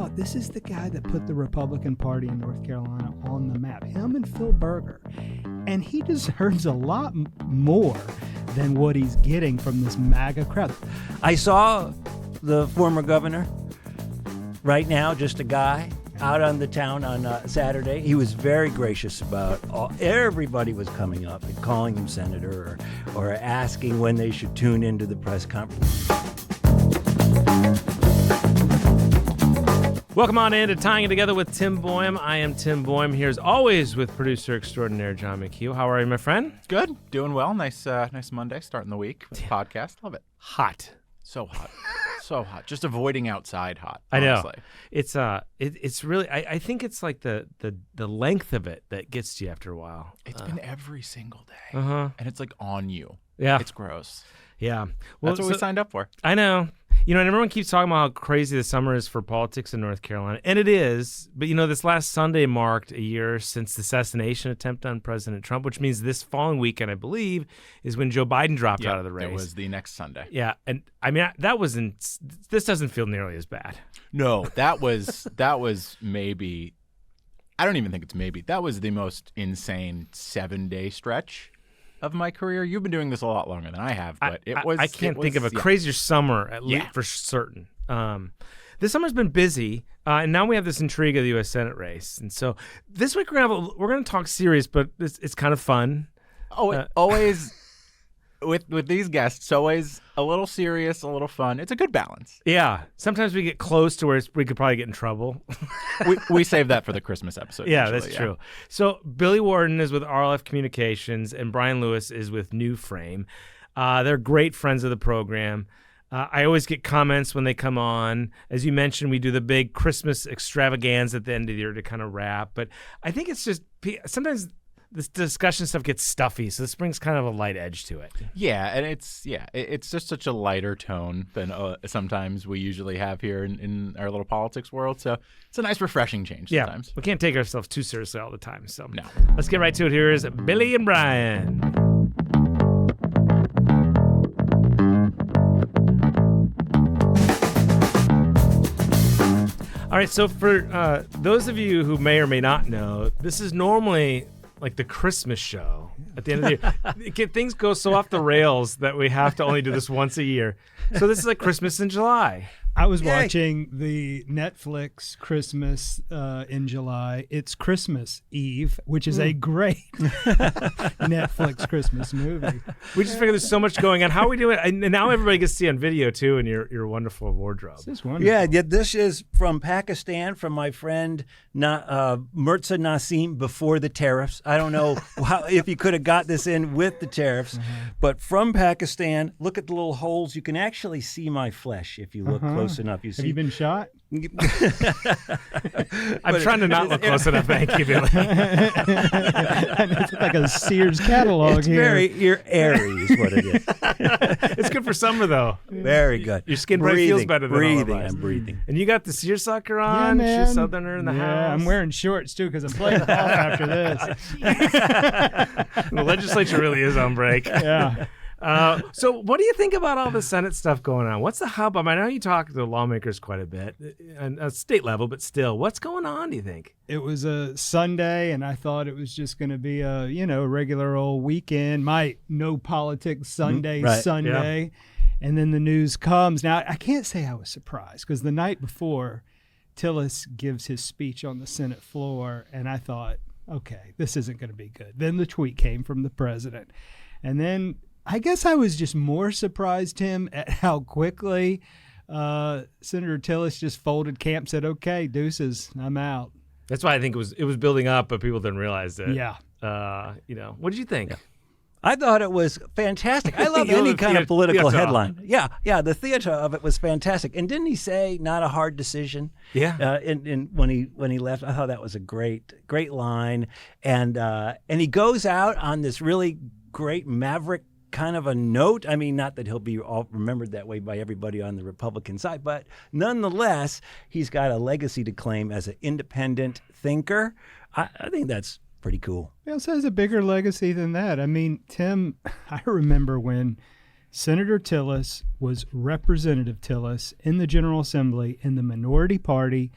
thought, this is the guy that put the Republican Party in North Carolina on the map, him and Phil Berger. And he deserves a lot more than what he's getting from this MAGA crowd. I saw the former governor right now, just a guy out on the town on Saturday. He was very gracious about everybody was coming up and calling him senator or asking when they should tune into the press conference. Welcome on in to Tying It Together with Tim Boehm. I am Tim Boehm, here as always with producer extraordinaire John McHugh. How are you, my friend? Good. Doing well. Nice Monday, starting the week with the podcast. Love it. Hot. So hot. So hot. Just avoiding outside hot, I honestly. know. It's really, I think it's like the length of it that gets to you after a while. It's been every single day. Uh-huh. And it's like on you. Yeah. It's gross. Yeah. Well, that's what we signed up for. I know. You know, and everyone keeps talking about how crazy the summer is for politics in North Carolina. And it is. But, you know, this last Sunday marked a year since the assassination attempt on President Trump, which means this following weekend, I believe, is when Joe Biden dropped out of the race. It was the next Sunday. Yeah. And, I mean, this doesn't feel nearly as bad. No, that was maybe, I don't even think it's maybe, that was the most insane 7-day stretch of my career. You've been doing this a lot longer than I have, but I can't think of a crazier summer, at least for certain. This summer's been busy, and now we have this intrigue of the U.S. Senate race. And so this week we're gonna talk serious, but it's kind of fun. Oh, always with these guests, always a little serious, a little fun. It's a good balance. Yeah. Sometimes we get close to where we could probably get in trouble. we save that for the Christmas episode. Yeah, that's true. So Billy Warden is with RLF Communications, and Brian Lewis is with New Frame. They're great friends of the program. I always get comments when they come on. As you mentioned, we do the big Christmas extravaganza at the end of the year to kind of wrap. But I think it's just sometimes this discussion stuff gets stuffy, so this brings kind of a light edge to it. Yeah, and it's just such a lighter tone than sometimes we usually have here in our little politics world. So it's a nice, refreshing change sometimes. Yeah, we can't take ourselves too seriously all the time. So no. Let's get right to it. Here is Billy and Brian. All right, so for those of you who may or may not know, this is normally like the Christmas show at the end of the year. Things go so off the rails that we have to only do this once a year. So this is like Christmas in July. I was watching the Netflix Christmas in July. It's Christmas Eve, which is a great Netflix Christmas movie. We just figured there's so much going on. How are we doing? And now everybody gets to see on video, too, in your wonderful wardrobe. This is wonderful. Yeah, this is from Pakistan, from my friend Mirza Naseem before the tariffs. I don't know if you could have got this in with the tariffs, but from Pakistan, look at the little holes. You can actually see my flesh if you look close enough. You see. Have you been shot? I'm trying to not look close enough. Thank you, Billy. It's like a Sears catalog it's here. Very airy is what it is. It's good for summer, though. Very good. Your skin probably feels better than all of us. I'm breaking. And you got the seersucker on. Yeah, man. She's Southerner in the house. I'm wearing shorts, too, because I'm playing golf after this. The legislature really is on break. Yeah. So what do you think about all the Senate stuff going on? What's the hubbub? I know you talk to lawmakers quite a bit at a state level, but still, what's going on, do you think? It was a Sunday, and I thought it was just going to be a regular old weekend. My no politics Sunday. Yeah. And then the news comes. Now, I can't say I was surprised, because the night before, Tillis gives his speech on the Senate floor, and I thought, okay, this isn't going to be good. Then the tweet came from the president. And then I guess I was just more surprised, Tim, at how quickly Senator Tillis just folded camp, said, okay, deuces, I'm out. That's why I think it was building up, but people didn't realize it. Yeah. What did you think? Yeah. I thought it was fantastic. I love any kind of political headline. Yeah, the theater of it was fantastic. And didn't he say not a hard decision? Yeah. When he left, I thought that was a great line. And he goes out on this really great maverick kind of a note. I mean, not that he'll be all remembered that way by everybody on the Republican side, but nonetheless, he's got a legacy to claim as an independent thinker. I think that's pretty cool. He also has a bigger legacy than that. I mean, Tim, I remember when Senator Tillis was Representative Tillis in the General Assembly in the minority party,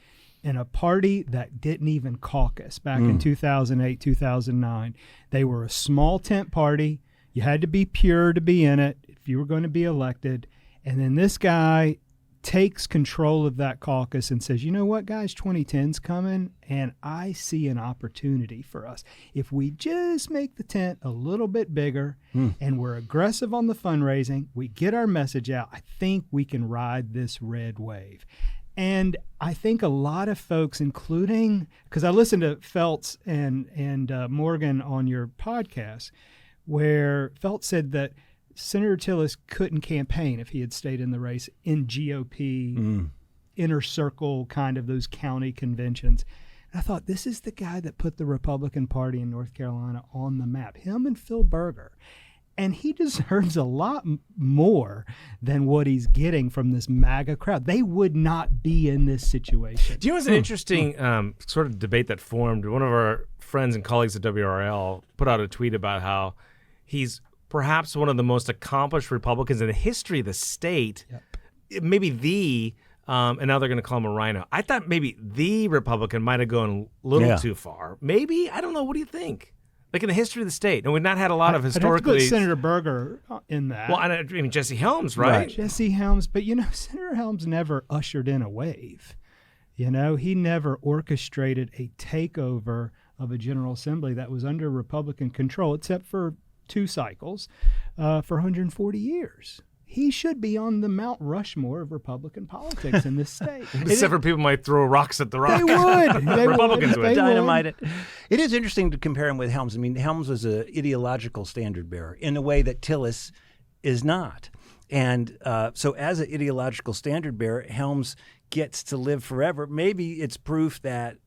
in a party that didn't even caucus back in 2008, 2009. They were a small tent party. You had to be pure to be in it if you were going to be elected. And then this guy takes control of that caucus and says, you know what, guys, 2010's coming, and I see an opportunity for us. If we just make the tent a little bit bigger and we're aggressive on the fundraising, we get our message out, I think we can ride this red wave. And I think a lot of folks, including, because I listened to Feltz and Morgan on your podcast, where Feltz said that Senator Tillis couldn't campaign if he had stayed in the race in GOP inner circle, kind of those county conventions. And I thought, this is the guy that put the Republican Party in North Carolina on the map, him and Phil Berger. And he deserves a lot more than what he's getting from this MAGA crowd. They would not be in this situation. Do you know what's an interesting sort of debate that formed? One of our friends and colleagues at WRL put out a tweet about how he's perhaps one of the most accomplished Republicans in the history of the state, maybe the, and now they're going to call him a rhino. I thought maybe the Republican might have gone a little too far. Maybe, I don't know. What do you think? Like in the history of the state, and we've not had a lot of historically. I'd have to put Senator Berger in that. Well, I mean Jesse Helms, right? Jesse Helms, but Senator Helms never ushered in a wave. He never orchestrated a takeover of a General Assembly that was under Republican control, except for 2 cycles for 140 years. He should be on the Mount Rushmore of Republican politics in this state. Except for people might throw rocks at the rock. They would. Republicans would. Dynamite it. It is interesting to compare him with Helms. I mean, Helms was an ideological standard bearer in a way that Tillis is not. And so as an ideological standard bearer, Helms gets to live forever. Maybe it's proof that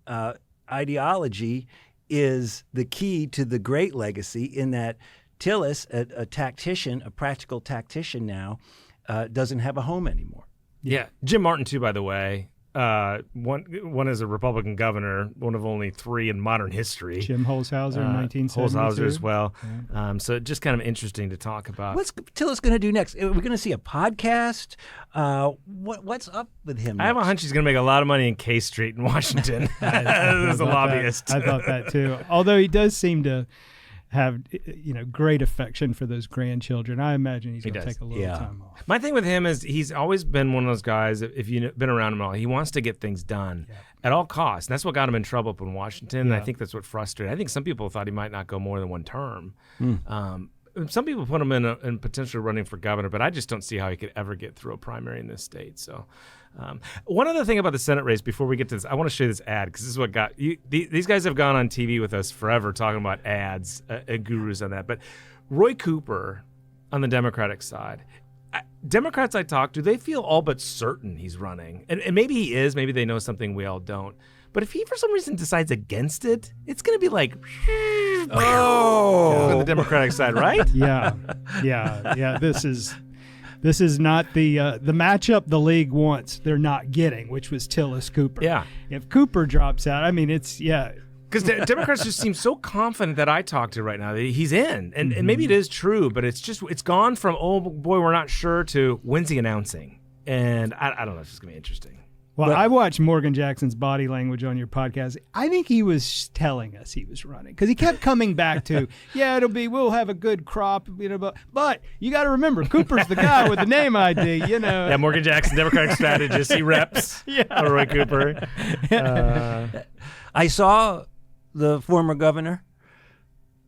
ideology is the key to the great legacy, in that Tillis, a tactician, a practical tactician now, doesn't have a home anymore. Yeah. Jim Martin, too, by the way. One is a Republican governor, one of only 3 in modern history. Jim Holshouser in 1972. Holshouser as well. Yeah. So just kind of interesting to talk about. What's Tillis going to do next? Are we going to see a podcast? What's up with him next? I have a hunch he's going to make a lot of money in K Street in Washington as a lobbyist. I thought that, too. Although he does seem to have great affection for those grandchildren. I imagine he's going to take a little time off. My thing with him is he's always been one of those guys, if you've been around him at all, he wants to get things done at all costs. And that's what got him in trouble up in Washington. And I think that's what frustrated. I think some people thought he might not go more than 1 term. Some people put him in potentially running for governor, but I just don't see how he could ever get through a primary in this state. So one other thing about the Senate race before we get to this, I want to show you this ad, because this is what got you. These guys have gone on TV with us forever talking about ads, gurus on that. But Roy Cooper on the Democratic side, Democrats I talk to, they feel all but certain he's running. And maybe he is. Maybe they know something we all don't. But if he, for some reason, decides against it, it's going to be like, on the Democratic side, right? Yeah. This is not the matchup the league wants. They're not getting, which was Tillis Cooper. Yeah. If Cooper drops out, I mean, it's Because Democrats just seem so confident that I talk to right now that he's in, and maybe it is true, but it's gone from oh boy we're not sure to when's he announcing, and I don't know. It's just gonna be interesting. Well, I watched Morgan Jackson's body language on your podcast. I think he was telling us he was running, because he kept coming back to, we'll have a good crop, but you got to remember, Cooper's the guy with the name ID, Yeah, Morgan Jackson, Democratic strategist, he reps Roy Cooper. I saw the former governor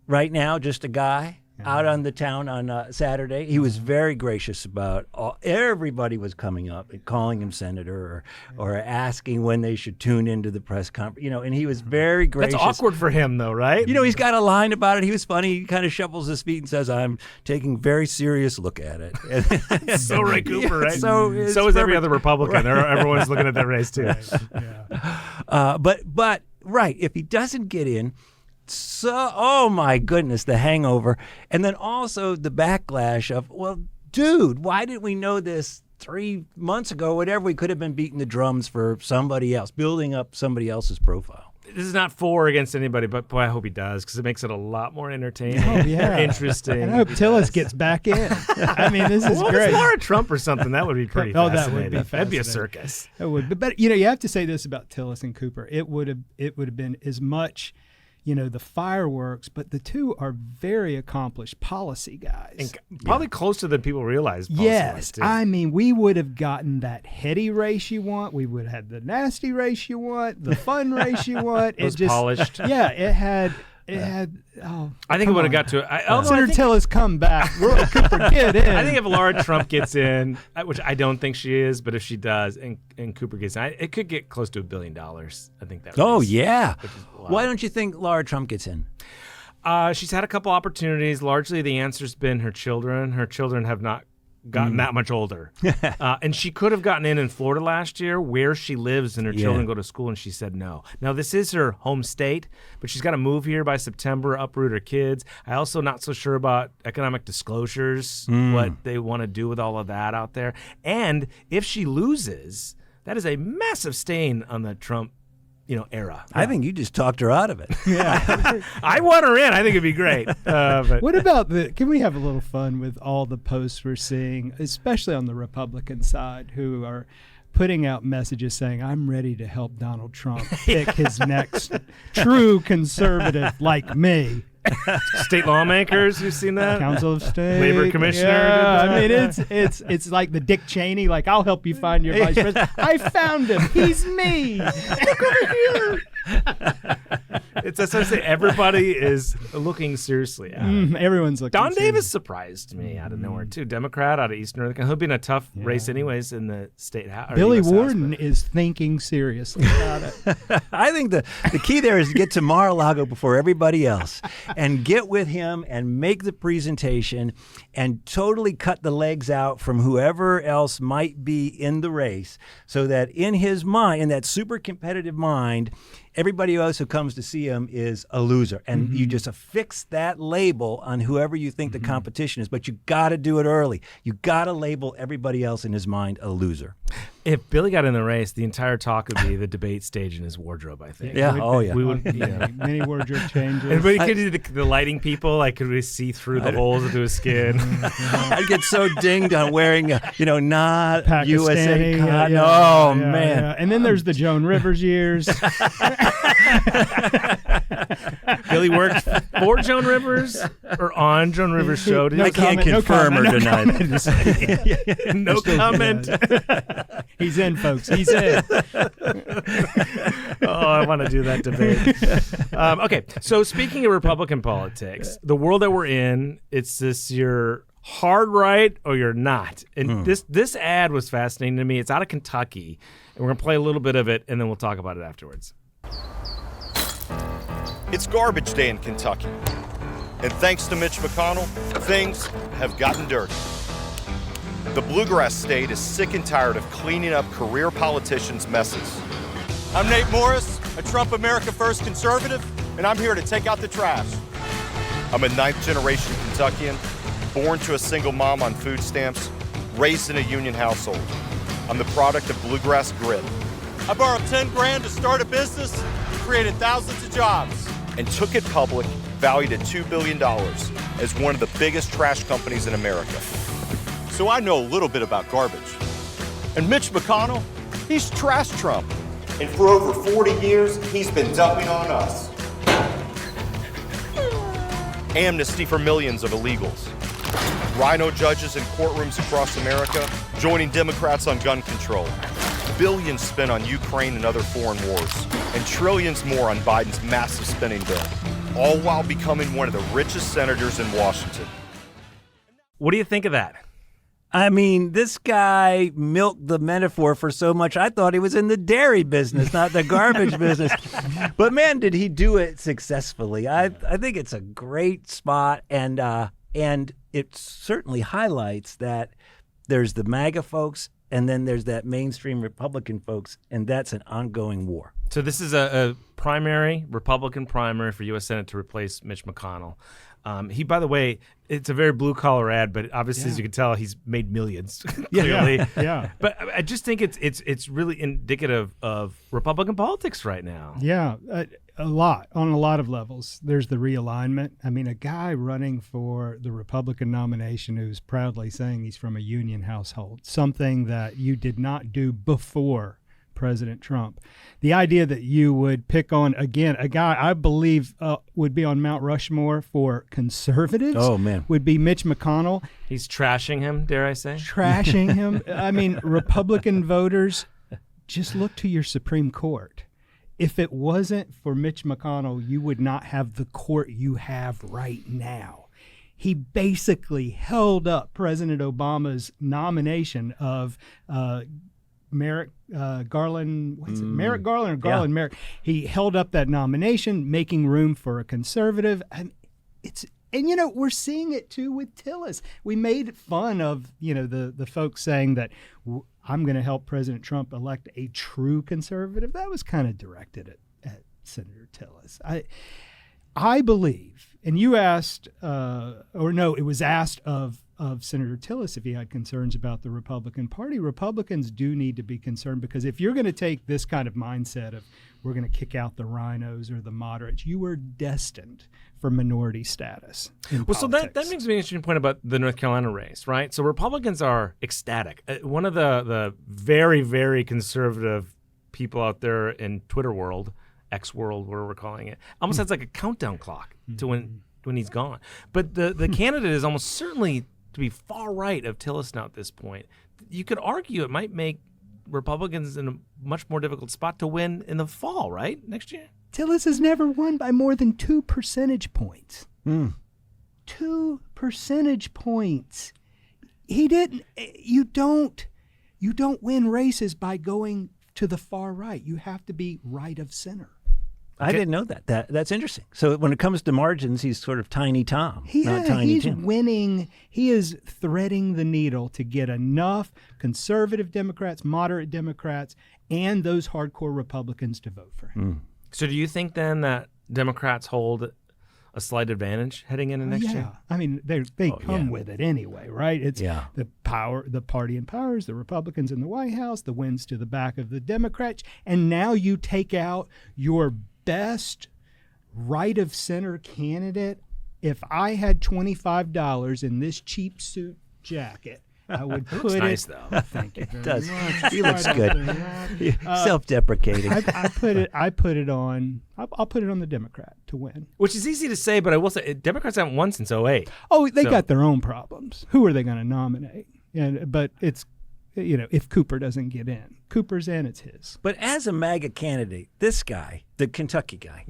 right now, just a guy out on the town on Saturday. He was very gracious about everybody was coming up and calling him senator or asking when they should tune into the press conference, and he was very gracious. That's awkward for him though, right? He's got a line about it. He was funny. He kind of shuffles his feet and says, I'm taking a very serious look at it. So Roy Cooper, right? So is every other Republican. Right. Everyone's looking at that race too. But if he doesn't get in, so, oh my goodness, the hangover. And then also the backlash of, well, dude, why didn't we know this 3 months ago? Whatever, we could have been beating the drums for somebody else, building up somebody else's profile. this is not for or against anybody, but boy, I hope he does because it makes it a lot more entertaining, Oh, yeah. interesting. And I hope Tillis gets back in. I mean, this is Well, great. it's Laura Trump or something. That would be pretty Oh, that fascinating. would be That'd be a fascinating. circus. It would, but you have to say this about Tillis and Cooper. It would have been as much, the fireworks, but the two are very accomplished policy guys. And probably closer than people realize. Yes, too. I mean, we would have gotten that heady race you want. We would have had the nasty race you want, the fun race you want. It was polished. Yeah, it had. Oh, I think it would have got to it. Senator Tillis, come back. Cooper, get in. I think if Laura Trump gets in, which I don't think she is, but if she does, and Cooper gets in, it could get close to $1 billion. I think that. Oh, race, yeah. which is a lot. Why don't you think Laura Trump gets in? She's had a couple opportunities. Largely, the answer's been her children. Her children have not gotten that much older. And she could have gotten in Florida last year where she lives and her children go to school, and she said no. Now, this is her home state, but she's got to move here by September, uproot her kids. I also not so sure about economic disclosures, what they want to do with all of that out there. And if she loses, that is a massive stain on the Trump era. I think you just talked her out of it. Yeah. I want her in. I think it'd be great. But What about can we have a little fun with all the posts we're seeing, especially on the Republican side, who are putting out messages saying, I'm ready to help Donald Trump pick his next true conservative like me. state lawmakers, you've seen that? Council of State. Labor commissioner Yeah, did I that. mean, it's like the Dick Cheney, like, I'll help you find your vice president. I found him. He's me. Look over here. It's essentially everybody is looking seriously at it. Everyone's looking Don serious. Davis surprised me out of nowhere too. Democrat out of East North Carolina. He'll be in a tough race anyways in the state house. Billy Warden is thinking seriously about it. I think the key there is to get to Mar-a-Lago before everybody else and get with him and make the presentation and totally cut the legs out from whoever else might be in the race so that in his mind, in that super competitive mind, everybody else who comes to see him is a loser. And you just affix that label on whoever you think the competition is. But you got to do it early. You got to label everybody else in his mind a loser. If Billy got in the race, the entire talk would be the debate stage in his wardrobe, I think. Yeah. We would, Many wardrobe changes. And but he could do the lighting people, like could we see through the holes into his skin? I'd get so dinged on wearing, not Pakistani, USA cotton. yeah, Man. yeah. And then there's the Joan Rivers years. Billy worked for Joan Rivers or on Joan Rivers' show. Did I he? can't confirm or deny that. No comment. He's in, folks. He's in. Oh, I want to do that debate. Okay, so speaking of Republican politics, the world that we're in, it's this you're hard right or you're not. And this ad was fascinating to me. It's out of Kentucky, and we're going to play a little bit of it, and then we'll talk about it afterwards. It's garbage day in Kentucky. And thanks to Mitch McConnell, things have gotten dirty. The Bluegrass State is sick and tired of cleaning up career politicians' messes. I'm Nate Morris, a Trump America First conservative, and I'm here to take out the trash. I'm a ninth-generation Kentuckian, born to a single mom on food stamps, raised in a union household. I'm the product of Bluegrass grit. I borrowed 10 grand to start a business, created thousands of jobs, and took it public, valued at $2 billion, as one of the biggest trash companies in America. So I know a little bit about garbage. And Mitch McConnell, he's trash Trump. And for over 40 years, he's been dumping on us. Amnesty for millions of illegals. Rhino judges in courtrooms across America joining Democrats on gun control. Billions spent on Ukraine and other foreign wars. And trillions more on Biden's massive spending bill. All while becoming one of the richest senators in Washington. What do you think of that? I mean, this guy milked the metaphor for so much. I thought he was in the dairy business, not the garbage business. But man, did he do it successfully. I think it's a great spot, and it certainly highlights that there's the MAGA folks, and then there's that mainstream Republican folks, and that's an ongoing war. So this is a primary, Republican primary for U.S. Senate to replace Mitch McConnell. He, by the way, it's a very blue collar ad, but obviously, as you can tell, he's made millions. Clearly, Yeah. But I just think it's really indicative of Republican politics right now. Yeah, a lot on a lot of levels. There's the realignment. I mean, a guy running for the Republican nomination who's proudly saying he's from a union household, something that you did not do before President Trump. The idea that you would pick on, again, a guy I believe would be on Mount Rushmore for conservatives would be Mitch McConnell. He's trashing him, dare I say? Trashing him. I mean, Republican voters, just look to your Supreme Court. If it wasn't for Mitch McConnell, you would not have the court you have right now. He basically held up President Obama's nomination of Merrick Garland, Merrick Garland or Garland Merrick. He held up that nomination, making room for a conservative. And we're seeing it too with Tillis. We made fun of, the folks saying that I'm going to help President Trump elect a true conservative. That was kind of directed at Senator Tillis. I believe, and you asked, it was asked of Senator Tillis if he had concerns about the Republican Party. Republicans do need to be concerned, because if you're going to take this kind of mindset of we're going to kick out the rhinos or the moderates, you are destined for minority status in politics. So that makes me an interesting point about the North Carolina race, right? So Republicans are ecstatic. One of the very, very conservative people out there in Twitter world, X world, whatever we're calling it, almost has like a countdown clock to when he's gone. But the candidate is almost certainly to be far right of Tillis now at this point. You could argue it might make Republicans in a much more difficult spot to win in the fall, right? Next year. Tillis has never won by more than 2 percentage points. 2 percentage points. He didn't. You don't win races by going to the far right. You have to be right of center. I didn't know that. That's interesting. So when it comes to margins, he's sort of Tiny Tom, not Tiny he's Tim. Winning. He is threading the needle to get enough conservative Democrats, moderate Democrats, and those hardcore Republicans to vote for him. So do you think then that Democrats hold a slight advantage heading into next year? I mean, they come with it anyway, right? It's the party in power is the Republicans in the White House, the winds to the back of the Democrats, and now you take out your best right of center candidate. If I had $25 in this cheap suit jacket, I would put it. Nice though. Thank you. It does. He looks good. Self-deprecating. I put it on. I'll put it on the Democrat to win. Which is easy to say, but I will say Democrats haven't won since 2008. Oh, they got their own problems. Who are they going to nominate? But it's, if Cooper doesn't get in, Cooper's in, it's his. But as a MAGA candidate, this guy, the Kentucky guy,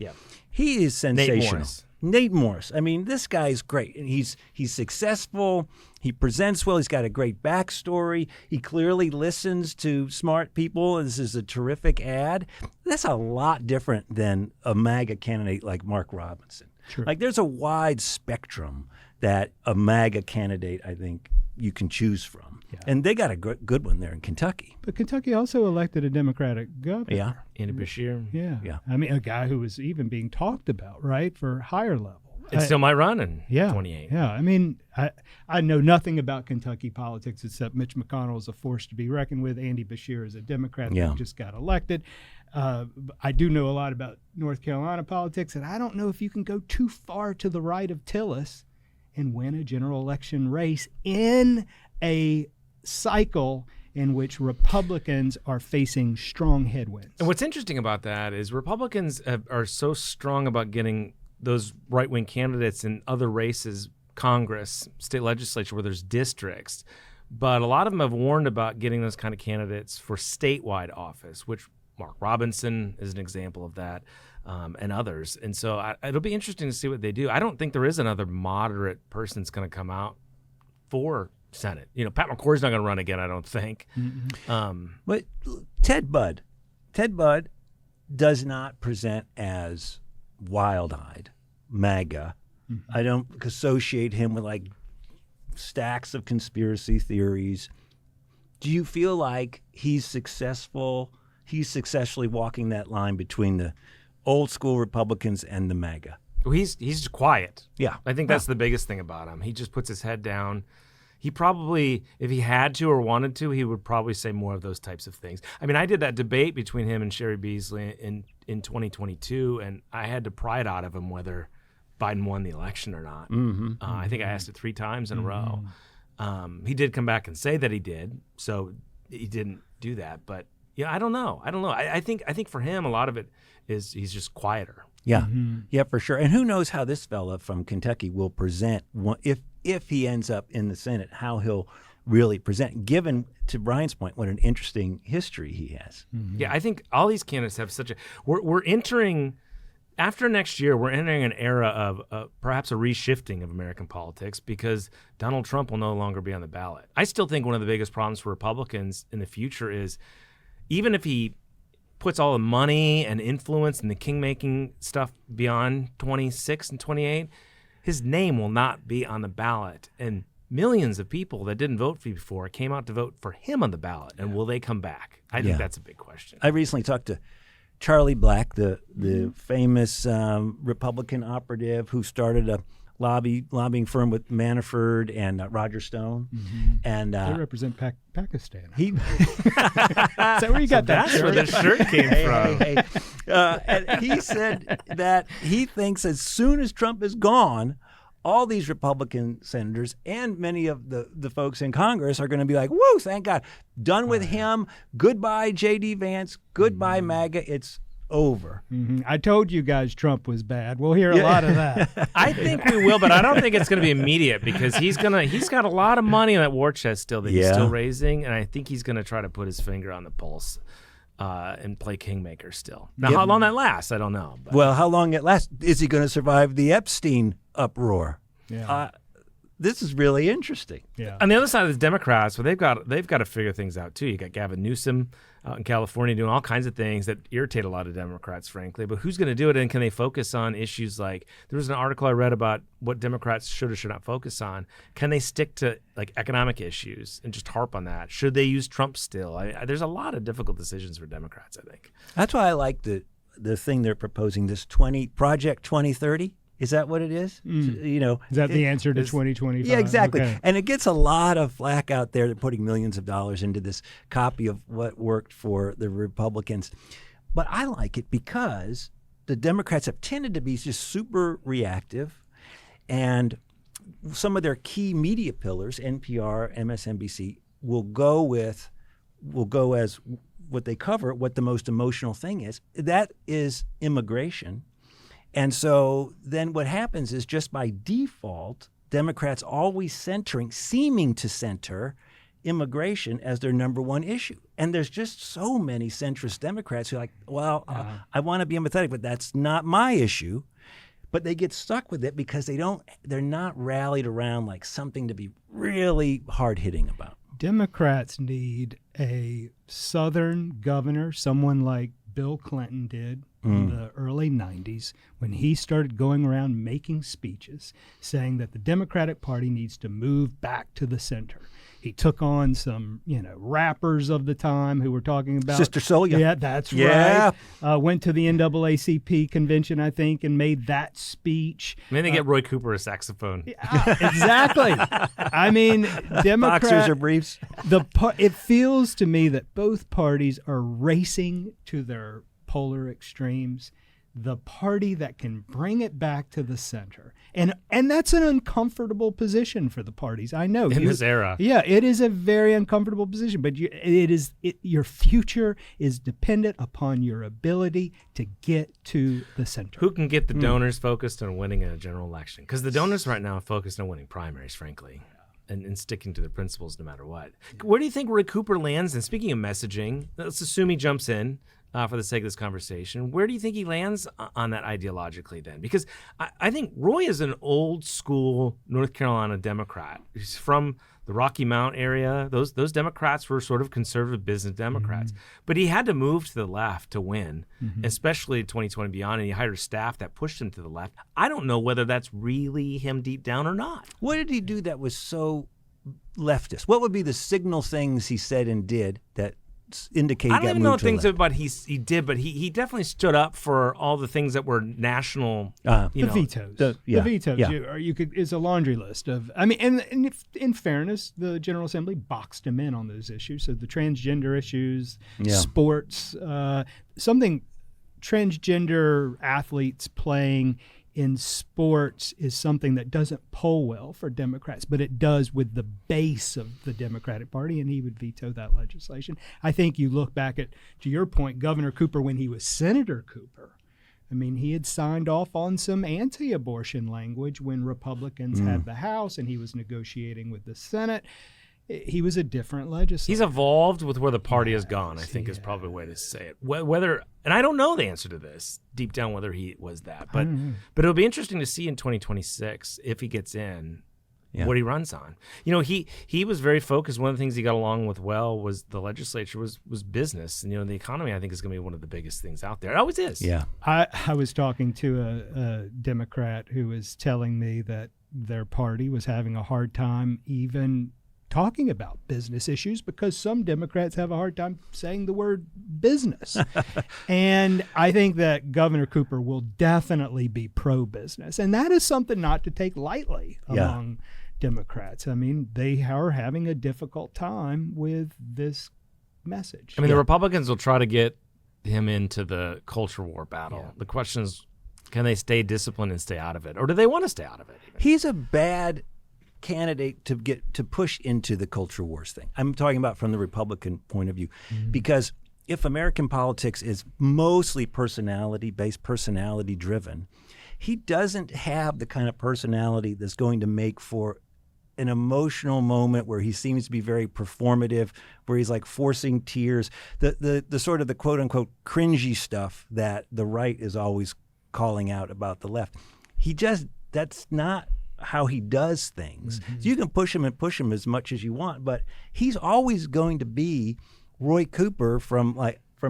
he is sensational. Nate Morris. I mean, this guy's great. And he's successful. He presents well. He's got a great backstory. He clearly listens to smart people. This is a terrific ad. That's a lot different than a MAGA candidate like Mark Robinson. True. Like, there's a wide spectrum that a MAGA candidate, I think, you can choose from. Yeah. And they got a good one there in Kentucky. But Kentucky also elected a Democratic governor. Yeah. Andy Bashir. Yeah. I mean, a guy who was even being talked about, right, for higher level. It still might run in 28. Yeah. I mean, I know nothing about Kentucky politics except Mitch McConnell is a force to be reckoned with. Andy Bashir is a Democrat who just got elected. I do know a lot about North Carolina politics, and I don't know if you can go too far to the right of Tillis and win a general election race in a cycle in which Republicans are facing strong headwinds. And what's interesting about that is Republicans are so strong about getting those right-wing candidates in other races, Congress, state legislature, where there's districts. But a lot of them have warned about getting those kind of candidates for statewide office, which Mark Robinson is an example of that, and others. And so it'll be interesting to see what they do. I don't think there is another moderate person that's going to come out for Senate. Pat McCrory's not going to run again, I don't think. But Ted Budd does not present as wild-eyed MAGA. I don't associate him with like stacks of conspiracy theories. Do you feel like he's successful? He's successfully walking that line between the old school Republicans and the MAGA. Well, he's just quiet. Yeah. I think that's the biggest thing about him. He just puts his head down. He probably, if he had to or wanted to, he would probably say more of those types of things. I mean, I did that debate between him and Sherry Beasley in 2022, and I had to pry it out of him whether Biden won the election or not. I think I asked it 3 times in a row. He did come back and say that he did, so he didn't do that. But yeah, I don't know. I think for him, a lot of it is he's just quieter. Yeah, yeah, for sure. And who knows how this fella from Kentucky will present if he ends up in the Senate, how he'll really present, given, to Brian's point, what an interesting history he has. Yeah, I think all these candidates have such a we're entering, after next year, we're entering an era of perhaps a reshifting of American politics because Donald Trump will no longer be on the ballot. I still think one of the biggest problems for Republicans in the future is, even if he puts all the money and influence and the king-making stuff beyond 26 and 28, his name will not be on the ballot. And millions of people that didn't vote for you before came out to vote for him on the ballot. And will they come back? I think that's a big question. I recently talked to Charlie Black, the famous Republican operative who started a lobbying firm with Manafort and Roger Stone, and They represent Pakistan. he. Is that where you got that That's shirt? where the shirt came from. And he said that he thinks as soon as Trump is gone, all these Republican senators and many of the folks in Congress are going to be like, whoa, thank God. Done with him. Goodbye, J.D. Vance. Goodbye, MAGA. It's over. I told you guys Trump was bad. We'll hear a lot of that. I think we will, but I don't think it's going to be immediate because he's got a lot of money in that war chest still that he's still raising, and I think he's going to try to put his finger on the pulse and play kingmaker still. Now, how long that lasts, I don't know. But. Well, how long it lasts? Is he going to survive the Epstein uproar? Yeah. This is really interesting. Yeah. On the other side of the Democrats, well, they've got to figure things out too. You got Gavin Newsom out in California doing all kinds of things that irritate a lot of Democrats, frankly. But who's going to do it? And can they focus on issues like, there was an article I read about what Democrats should or should not focus on. Can they stick to like economic issues and just harp on that? Should they use Trump still? There's a lot of difficult decisions for Democrats, I think. That's why I like the thing they're proposing, this Project 2030. Is that what it is? You know, Is that the answer to 2025? Yeah, exactly. Okay. And it gets a lot of flack out there. They're putting millions of dollars into this copy of what worked for the Republicans. But I like it because the Democrats have tended to be just super reactive, and some of their key media pillars, NPR, MSNBC, will go as what they cover, what the most emotional thing is. That is immigration. And so then what happens is, just by default, Democrats always seeming to center immigration as their number one issue. And there's just so many centrist Democrats who are like, well, I want to be empathetic, but that's not my issue. But they get stuck with it because they're not rallied around like something to be really hard-hitting about. Democrats need a Southern governor, someone like Bill Clinton did in the early 90s, when he started going around making speeches saying that the Democratic Party needs to move back to the center. He took on some, rappers of the time who were talking about Sister Solia. Yeah, that's Yeah. right. Went to the NAACP convention, I think, and made that speech. Maybe they get Roy Cooper a saxophone. Exactly. I mean, Boxers or briefs. It feels to me that both parties are racing to their polar extremes. The party that can bring it back to the center, and that's an uncomfortable position for the parties. I know In this era. Yeah, it is a very uncomfortable position. But your future is dependent upon your ability to get to the center. Who can get the donors focused on winning a general election? Because the donors right now are focused on winning primaries, frankly, and sticking to their principles no matter what. Where do you think Roy Cooper lands? And speaking of messaging, let's assume he jumps in for the sake of this conversation. Where do you think he lands on that ideologically then? Because I think Roy is an old school North Carolina Democrat. He's from the Rocky Mount area. Those Democrats were sort of conservative business Democrats. But he had to move to the left to win, especially in 2020 and beyond, and he hired a staff that pushed him to the left. I don't know whether that's really him deep down or not. What did he do that was so leftist? What would be the signal things he said and did that indicate. I don't even know moved to the things left. about he did, but he definitely stood up for all the things that were national. The vetoes. The vetoes. Yeah. You could is a laundry list of. I mean, and if, in fairness, the General Assembly boxed him in on those issues. So the transgender issues, sports, something transgender athletes playing in sports is something that doesn't poll well for Democrats, but it does with the base of the Democratic Party, and he would veto that legislation. I think you look back at, to your point, Governor Cooper when he was Senator Cooper. I mean, he had signed off on some anti-abortion language when Republicans had the House, and he was negotiating with the Senate. He was a different legislator. He's evolved with where the party has gone, I think is probably a way to say it. Whether, and I don't know the answer to this deep down, whether he was that, but it'll be interesting to see in 2026 if he gets in, what he runs on. You know, he was very focused. One of the things he got along with well was the legislature was business, and the economy I think is going to be one of the biggest things out there. It always is. Yeah. I was talking to a Democrat who was telling me that their party was having a hard time even talking about business issues because some Democrats have a hard time saying the word business. And I think that Governor Cooper will definitely be pro-business. And that is something not to take lightly among Democrats. I mean, they are having a difficult time with this message. I mean, the Republicans will try to get him into the culture war battle. Yeah. The question is, can they stay disciplined and stay out of it? Or do they want to stay out of it? Even? He's a bad candidate to push into the culture wars thing. I'm talking about from the Republican point of view, because if American politics is mostly personality-based, personality-driven, he doesn't have the kind of personality that's going to make for an emotional moment where he seems to be very performative, where he's like forcing tears, the sort of the quote-unquote cringy stuff that the right is always calling out about the left. That's not how he does things. So you can push him as much as you want, but he's always going to be Roy Cooper from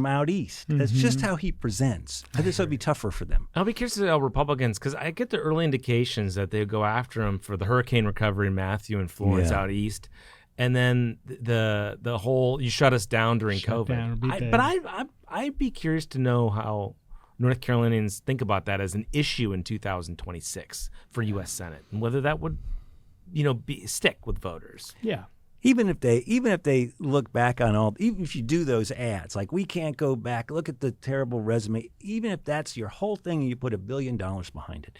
out east. That's just how he presents. I think it'd be tougher for them. I'll be curious to know Republicans, because I get the early indications that they go after him for the hurricane recovery in Matthew and Florence out east, and then the whole you shut us down during COVID. But I'd be curious to know how North Carolinians think about that as an issue in 2026 for U.S. Senate, and whether that would, stick with voters. Yeah. Even if they look back on even if you do those ads, like we can't go back, look at the terrible resume, even if that's your whole thing and you put $1 billion behind it,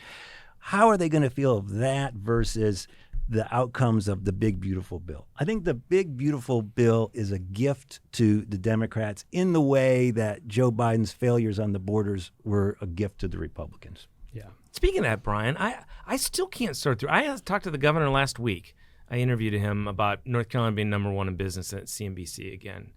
how are they going to feel of that versus the outcomes of the big, beautiful bill? I think the big, beautiful bill is a gift to the Democrats in the way that Joe Biden's failures on the borders were a gift to the Republicans. Yeah. Speaking of that, Brian, I still can't sort through. I talked to the governor last week. I interviewed him about North Carolina being number one in business at CNBC again.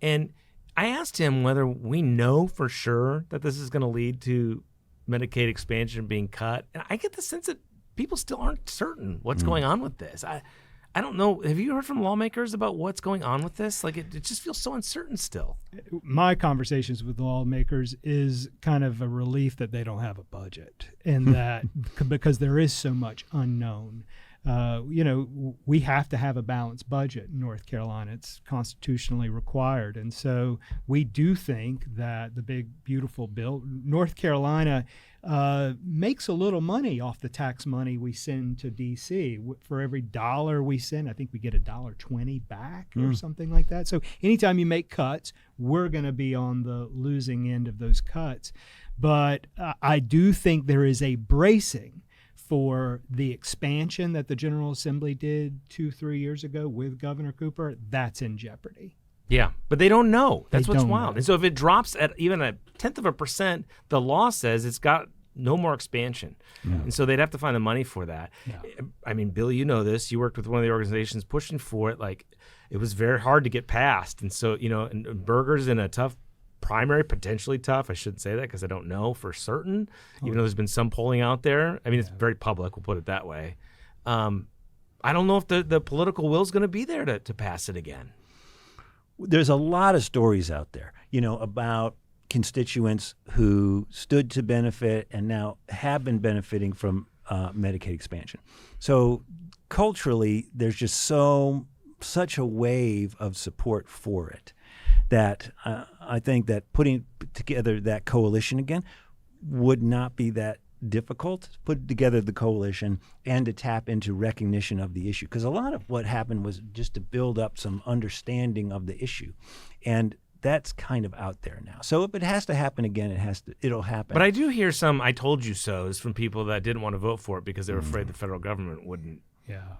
And I asked him whether we know for sure that this is going to lead to Medicaid expansion being cut. And I get the sense that people still aren't certain what's going on with this. I don't know. Have you heard from lawmakers about what's going on with this? Like, it just feels so uncertain still. My conversations with lawmakers is kind of a relief that they don't have a budget, and that because there is so much unknown. We have to have a balanced budget in North Carolina. It's constitutionally required. And so we do think that the big, beautiful bill, North Carolina makes a little money off the tax money we send to D.C. For every $1 we send, I think we get $1.20 back or something like that. So anytime you make cuts, we're going to be on the losing end of those cuts. But I do think there is a bracing for the expansion that the General Assembly did 2-3 years ago with Governor Cooper. That's in jeopardy. Yeah, but they don't know. That's what's wild. Know. And so if it drops at even 0.1%, the law says it's got no more expansion. Yeah. And so they'd have to find the money for that. Yeah. I mean, Billy, you know this. You worked with one of the organizations pushing for it. Like, it was very hard to get passed. And so, and Berger's in a tough primary, potentially tough. I shouldn't say that because I don't know for certain, even though there's been some polling out there. I mean, it's very public, we'll put it that way. I don't know if the political will is going to be there to pass it again. There's a lot of stories out there, about constituents who stood to benefit and now have been benefiting from Medicaid expansion. So culturally, there's just such a wave of support for it that I think that putting together that coalition again would not be that difficult to put together the coalition and to tap into recognition of the issue, because a lot of what happened was just to build up some understanding of the issue, and that's kind of out there now. So if it has to happen again, it'll happen. But I do hear some "I told you so"s from people that didn't want to vote for it because they were afraid the federal government wouldn't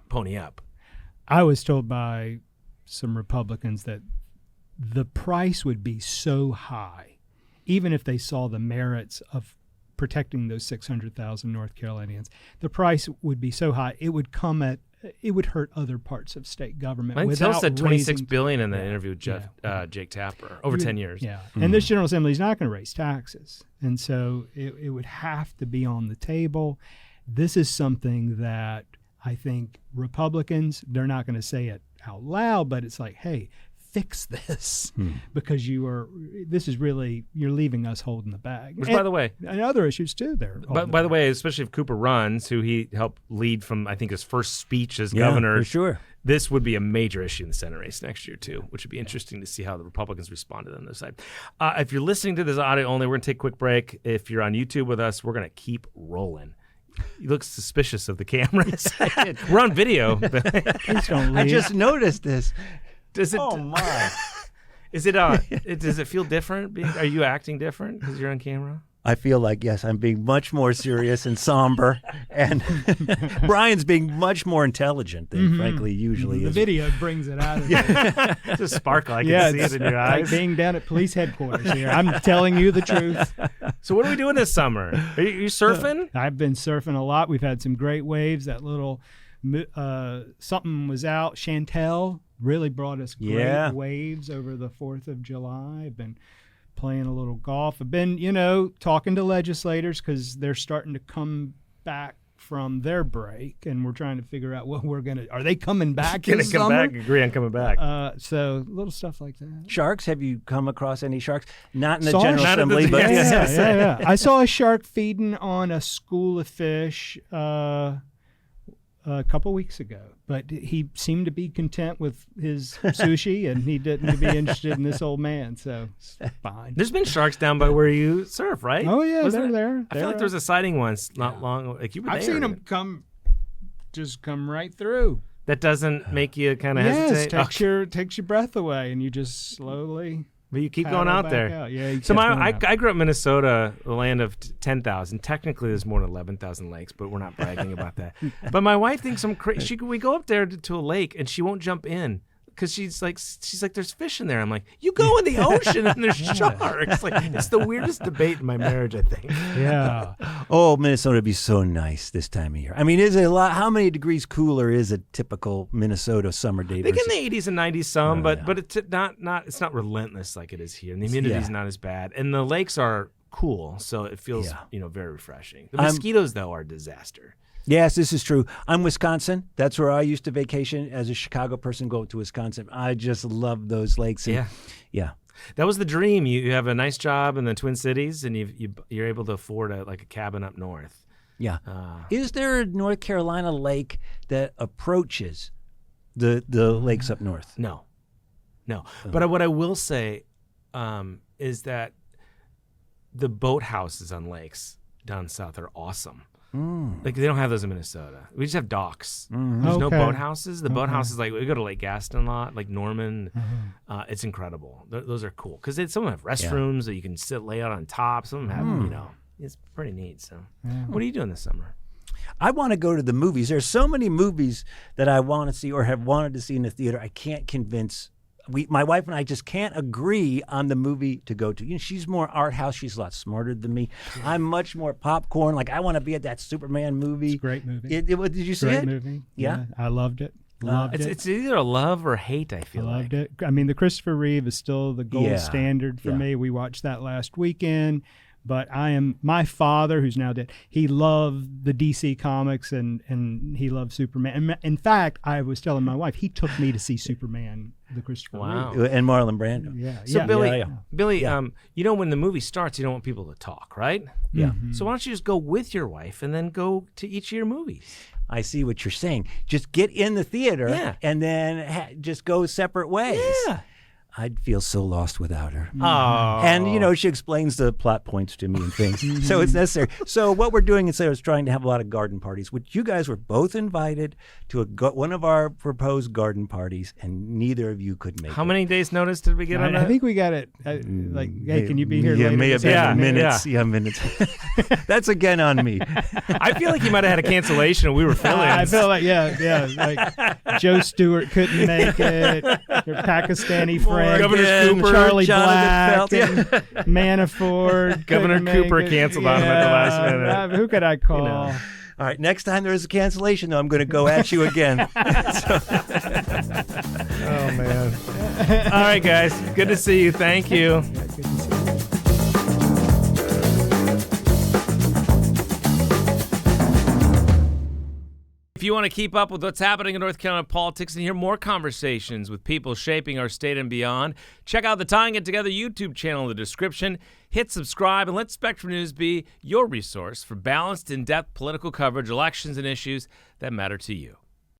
pony up. I was told by some Republicans that the price would be so high, even if they saw the merits of protecting those 600,000 North Carolinians, the price would be so high it would hurt other parts of state government. Until said $26 billion in the Yeah, interview with Jake Tapper over 10 years. Yeah, and this General Assembly is not going to raise taxes, and so it would have to be on the table. This is something that I think Republicans, they're not going to say it out loud, but it's like, hey, fix this because you're leaving us holding the bag. Which, by the way, and other issues too there. But by the way, especially if Cooper runs, who he helped lead from, I think, his first speech as governor, for sure. This would be a major issue in the Senate race next year too, which would be interesting to see how the Republicans responded on this side. If you're listening to this audio only, we're going to take a quick break. If you're on YouTube with us, we're going to keep rolling. You look suspicious of the cameras. We're on video. Please don't leave. I just noticed this. Does it? Oh my! Is it? Does it feel different? Are you acting different because you're on camera? I feel like, yes, I'm being much more serious and somber, and Brian's being much more intelligent than, frankly, usually the is. video brings it out of you. It's a sparkle. I can see it in your eyes. Like being down at police headquarters here. I'm telling you the truth. So what are we doing this summer? Are you surfing? I've been surfing a lot. We've had some great waves. That little something was out. Chantel really brought us great waves over the 4th of July. I've been playing a little golf. I've been, talking to legislators because they're starting to come back from their break, and we're trying to figure out what we're going to – are they coming back this come summer? back? Agree on coming back. So little stuff like that. Sharks? Have you come across any sharks? Not in the Saw a General shark- Assembly, but Yeah. I saw a shark feeding on a school of fish a couple weeks ago, but he seemed to be content with his sushi, and he didn't be interested in this old man, so it's fine. There's been sharks down by where you surf, right? Oh yeah, Wasn't they're it? there. I feel like there was a sighting once not long. Like you were I've there. seen them come right through. That doesn't make you kind of Yes, hesitate. takes your breath away, and you just slowly. But you keep paddle going out back there. out. Yeah. You So keep going out. I grew up in Minnesota, the land of 10,000. Technically, there's more than 11,000 lakes, but we're not bragging about that. But my wife thinks I'm crazy. We go up there to a lake, and she won't jump in because she's like, there's fish in there. I'm like, you go in the ocean, and there's sharks. Like, it's the weirdest debate in my marriage, I think. Yeah. oh, Minnesota would be so nice this time of year. I mean, is it a lot? How many degrees cooler is a typical Minnesota summer day? I think versus- in the 80s and 90s some, but it's not relentless like it is here. And the humidity's not as bad. And the lakes are cool, so it feels very refreshing. The mosquitoes though are a disaster. Yes, this is true. I'm Wisconsin. That's where I used to vacation as a Chicago person. Go to Wisconsin. I just love those lakes. And, yeah. That was the dream. You have a nice job in the Twin Cities, and you're able to afford a cabin up north. Yeah. Is there a North Carolina lake that approaches the lakes up north? No. But what I will say is that the boathouses on lakes down south are awesome. Like they don't have those in Minnesota. We just have docks. There's no boathouses. The boathouses, like we go to Lake Gaston a lot, like Norman. It's incredible. Those are cool because some of them have restrooms that you can lay out on top. Some of them have, it's pretty neat. So, what are you doing this summer? I want to go to the movies. There's so many movies that I want to see or have wanted to see in the theater. I can't convince. My wife and I just can't agree on the movie to go to. She's more art house. She's a lot smarter than me. I'm much more popcorn. Like I want to be at that Superman movie. It's a great movie. Did you see Great it? movie. Yeah. I loved it. Loved it. It's either a love or hate, I feel Loved like. it. I mean, the Christopher Reeve is still the gold standard for Yeah. me. We watched that last weekend. But my father, who's now dead, he loved the DC comics and he loved Superman. And in fact, I was telling my wife, he took me to see Superman, the Christopher Wow. Reeve. And Marlon Brando. Yeah. So yeah. Billy, when the movie starts, you don't want people to talk, right? Yeah. So why don't you just go with your wife and then go to each of your movies? I see what you're saying. Just get in the theater and then just go separate ways. Yeah. I'd feel so lost without her. Oh. And, she explains the plot points to me and things. So it's necessary. So what we're doing instead of trying to have a lot of garden parties, which you guys were both invited to one of our proposed garden parties, and neither of you could make it. How many days notice did we get on that? I think we got it. Hey, can you be here Yeah, later? may have this been afternoon? minutes. Yeah, minutes. That's again on me. I feel like you might have had a cancellation and we were filling. I feel like, like Joe Stewart couldn't make it. Your Pakistani friend, Governor Cooper, Charlie Jonathan Black, and Manafort. Governor couldn't make Cooper it. canceled on him at the last minute. Who could I call? All right, next time there's a cancellation, though, I'm going to go at you again. Oh, man. All right, guys. Good to see you. Thank you. Good to see you. If you want to keep up with what's happening in North Carolina politics and hear more conversations with people shaping our state and beyond, check out the Tying It Together YouTube channel in the description. Hit subscribe and let Spectrum News be your resource for balanced, in-depth political coverage, elections, and issues that matter to you.